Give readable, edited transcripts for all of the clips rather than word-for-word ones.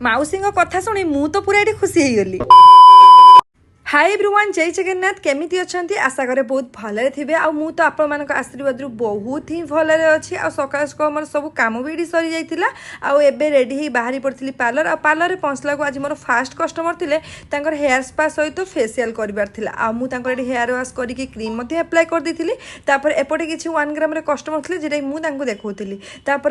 माउसी कथा शुणी मु तो पूरा ये खुशी हो गली। हाय एवरीवन, जय जगन्नाथ। केमिति अछंती? आशा करे बहुत भले थे। आ मु तो आपण मान आशीर्वाद बहुत ही भलरे अच्छी। आ सकाल सकाल मोर सब काम भी सरी जाइतिला। आ एबे रेडी ही बाहरी पड़ती पार्लर। आ पार्लर पहुँचला को आज मोर फास्ट कस्टमर थे। हेयर स्पा सहित फेसियाल कर आ मु हेयर वाश करके क्रीम एप्लाय कर देती। एपटे किसी 1 ग्राम कस्टमर थे जे मुझे देखी।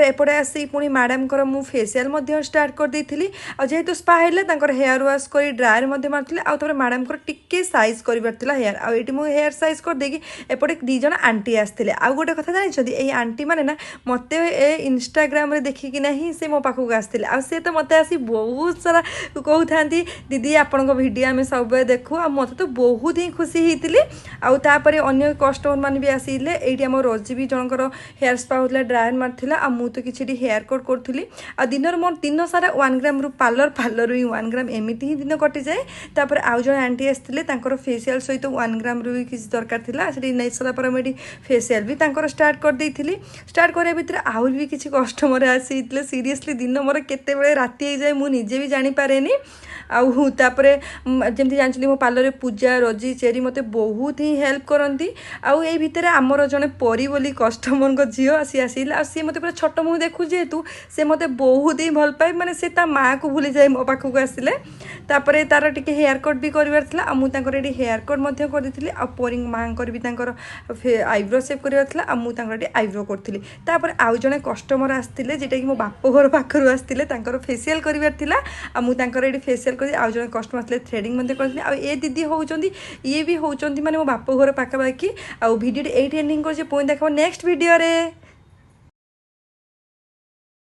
एपटे आसी पुणी मैडम मु फेसियाल स्टार्ट कर देती। आ जेहेतु स्पा है हेयर वाश कर ड्रायर मार्ती। आउ मैडम टिके साइज कर हेयर आईटी मुझे हेयर साइज कर देगी। एपटे दीज आंटी आसते। आउ गोटे कथा जानते ये आंटी मैंने ना मत इंस्टाग्राम देखिकिना ही से मो पाखक आसते। सी तो मत आसी बहुत सारा कहता दीदी आपण भिडियो आम सब देखू। मत तो बहुत ही खुशी होती। आउे अगर कस्टमर मैंने भी आसिले। ये आम रोजी भी जनकर हेयर स्पा होता ड्रायर मार्ला। मु तो किसी हेयर कट करी। दिन मोर दिन सारा 1 ग्राम रू पार्लर ही 1 ग्राम एमती ही दिन कटि जाए। आउ जन आंटी आसते फेसियाल सहित 1 ग्राम रू भी किसी दरकार था। नहीं सारापर मुझे फेसियाल भी स्टार्ट कर देती। स्टार्ट करा भितर आहरी भी किसी कस्टमर आसी सीरीयसली दिन मोर केते राति जाए मुझे भी जानीपे। आउे जमी जानते मो पार्लर पूजा रजी चेरी मत बहुत ही हेल्प करती। आउ ये भितर आमर जड़े परी बोली कस्टमर झील आसी आसला। सी मत पूरा छोट मुँह देखू जेहेतु से मत बहुत ही भल पाए। माने से माँ को भूली जाए मो पाखक आसिले। तार टिके हेयर कट भी करार था। मुझे हेयर कट कर देती। परी माँ भी आईब्रो सेप करार मुझे आईब्रो करी। आउ जड़े कस्टमर आसते जेटा कि मो बाप घर पाखर आसते फेसियाल करार मुझे फेसियाल कर। आउ जड़े कस्टमर आसते थ्रेडिंग करते। आ दीदी होती ये भी होती माने मो बाप घर पाखापाखि। आ भिडियो ये एंडिंग कर देखा नेक्स्ट वीडियो रे।